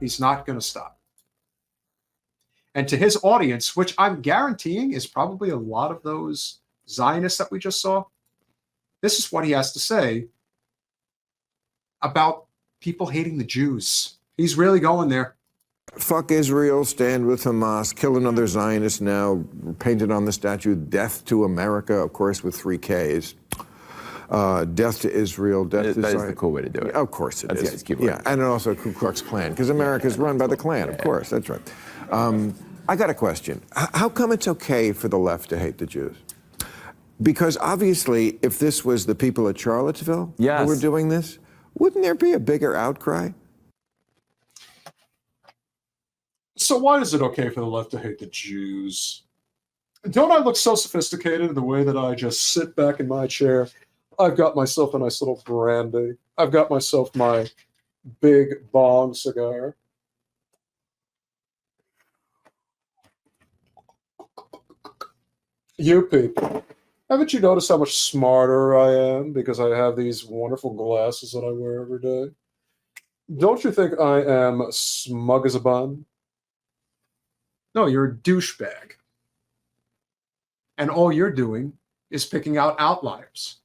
He's not going to stop. And to his audience, which I'm guaranteeing is probably a lot of those Zionists that we just saw, this is what he has to say about people hating the Jews. He's really going there. Fuck Israel, stand with Hamas, kill another Zionist now, painted on the statue, death to America, of course, with 3 Ks. Death to Israel, death to Zion. That is the cool way to do it. Of course it is. Yeah, and also Ku Klux Klan, because America is run by the Klan, of course, that's right. I got a question. How come it's okay for the left to hate the Jews? Because obviously, if this was the people at Charlottesville who were doing this, wouldn't there be a bigger outcry? So why is it okay for the left to hate the Jews? Don't I look so sophisticated in the way that I just sit back in my chair? I've got myself a nice little brandy. I've got myself my big bong cigar. You people, haven't you noticed how much smarter I am because I have these wonderful glasses that I wear every day? Don't you think I am smug as a bun? No, you're a douchebag. And all you're doing is picking out outliers.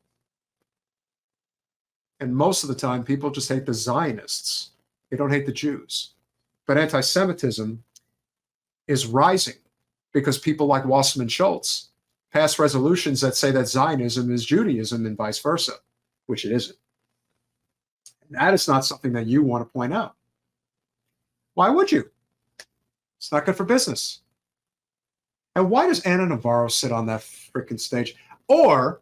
And most of the time, people just hate the Zionists. They don't hate the Jews. But anti-Semitism is rising because people like Wasserman Schultz pass resolutions that say that Zionism is Judaism and vice versa, which it isn't. And that is not something that you want to point out. Why would you? It's not good for business. And why does Ana Navarro sit on that freaking stage? Or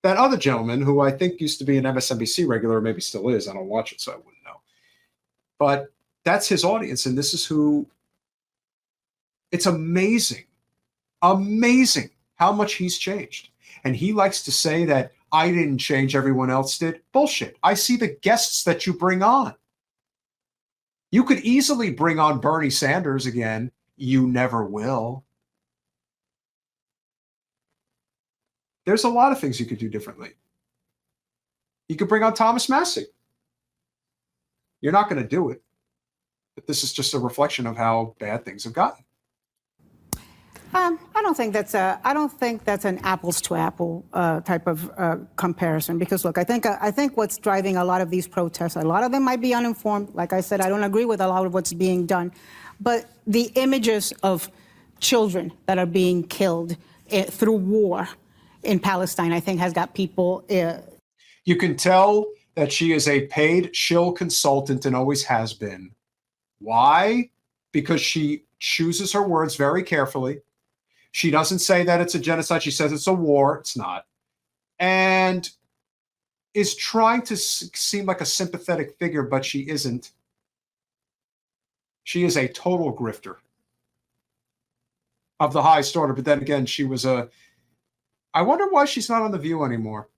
that other gentleman who I think used to be an MSNBC regular, or maybe still is. I don't watch it, so I wouldn't know. But that's his audience, and this is who. It's amazing, amazing how much he's changed. And he likes to say that I didn't change, everyone else did. Bullshit. I see the guests that you bring on. You could easily bring on Bernie Sanders again. You never will. There's a lot of things you could do differently. You could bring on Thomas Massie. You're not going to do it. But this is just a reflection of how bad things have gotten. I don't think that's an apples to apple type of comparison, because look, I think what's driving a lot of these protests, a lot of them might be uninformed. Like I said, I don't agree with a lot of what's being done, but the images of children that are being killed through war in Palestine, I think, has got people. You can tell that she is a paid shill consultant and always has been. Why? Because she chooses her words very carefully. She doesn't say that it's a genocide. She says it's a war. It's not. And is trying to seem like a sympathetic figure, but she isn't. She is a total grifter of the highest order. But then again, she was a... I wonder why she's not on The View anymore.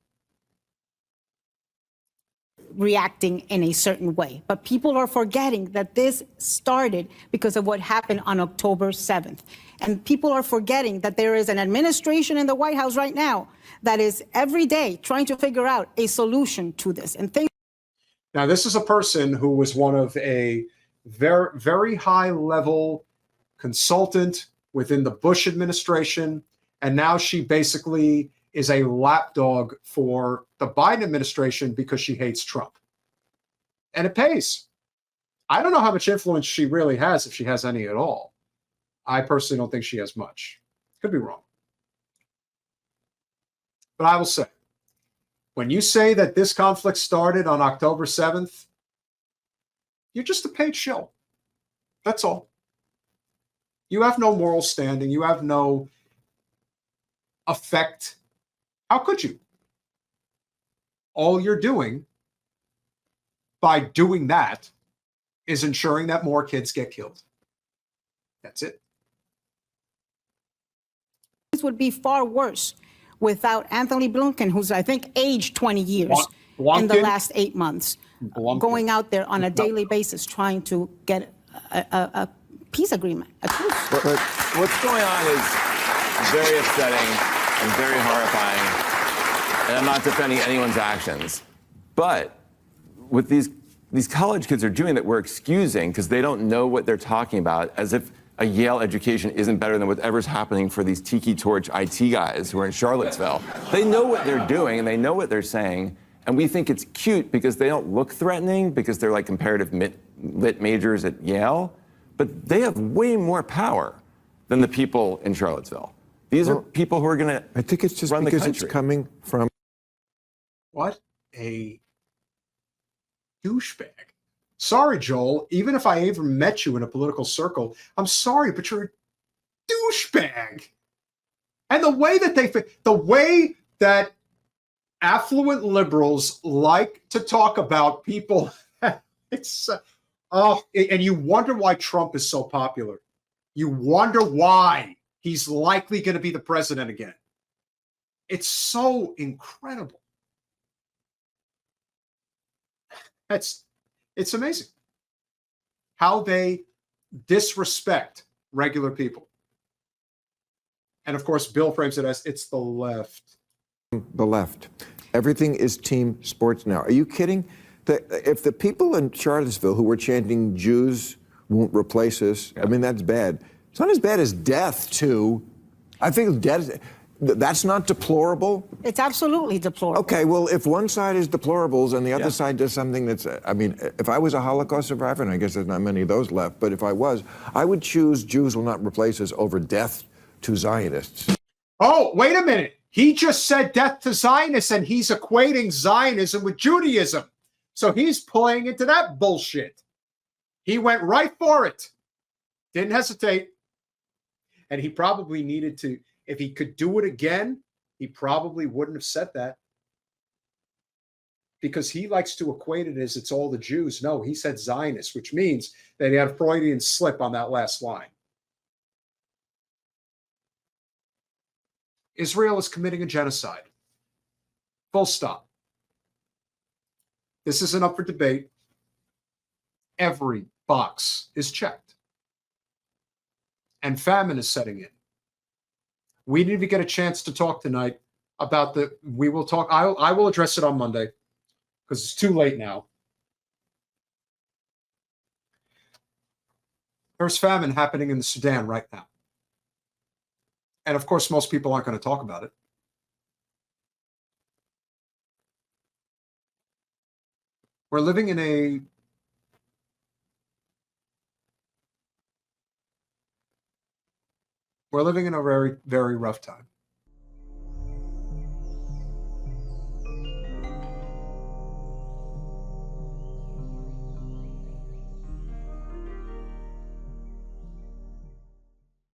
Reacting in a certain way. But people are forgetting that this started because of what happened on October 7th. And people are forgetting that there is an administration in the White House right now that is every day trying to figure out a solution to this. And now, this is a person who was one of a very, very high level consultant within the Bush administration. And now she basically is a lapdog for the Biden administration because she hates Trump. And it pays. I don't know how much influence she really has, if she has any at all. I personally don't think she has much. Could be wrong. But I will say, when you say that this conflict started on October 7th, you're just a paid shill. That's all. You have no moral standing. You have no effect. How could you? All you're doing by doing that is ensuring that more kids get killed. That's it. This would be far worse without Anthony Blinken, who's, I think, aged 20 years in the last 8 months, going out there on a daily basis trying to get a peace agreement, a truce. But what's going on is very upsetting and very horrifying. And I'm not defending anyone's actions. But with these these college kids are doing that we're excusing because they don't know what they're talking about, as if a Yale education isn't better than whatever's happening for these tiki torch IT guys who are in Charlottesville. They know what they're doing and they know what they're saying, and we think it's cute because they don't look threatening because they're like comparative lit majors at Yale, but they have way more power than the people in Charlottesville. These are people who are going to I think it's just run the because it's country. coming from. What a douchebag. Sorry, Joel. Even if I ever met you in a political circle, I'm sorry, but you're a douchebag. And the way that affluent liberals like to talk about people, it's and you wonder why Trump is so popular. You wonder why he's likely going to be the president again. It's so incredible. It's amazing how they disrespect regular people. And of course, Bill frames it as it's the left. The left. Everything is team sports now. Are you kidding? If the people in Charlottesville who were chanting Jews won't replace us, I mean, that's bad. It's not as bad as death, too. I think death, that's not deplorable. It's absolutely deplorable. Okay, well, if one side is deplorables and the other side does something that's, I mean, if I was a Holocaust survivor, and I guess there's not many of those left, but if I was, I would choose Jews will not replace us over death to Zionists. Oh, wait a minute. He just said death to Zionists, and he's equating Zionism with Judaism. So he's playing into that bullshit. He went right for it. Didn't hesitate. And he probably needed to, if he could do it again, he probably wouldn't have said that. Because he likes to equate it as it's all the Jews. No, he said Zionists, which means that he had a Freudian slip on that last line. Israel is committing a genocide. Full stop. This isn't up for debate. Every box is checked. And famine is setting in. We didn't even get a chance to talk tonight about we will talk, I will address it on Monday because it's too late now. There's famine happening in the Sudan right now. And of course, most people aren't going to talk about it. We're living in a very, very rough time.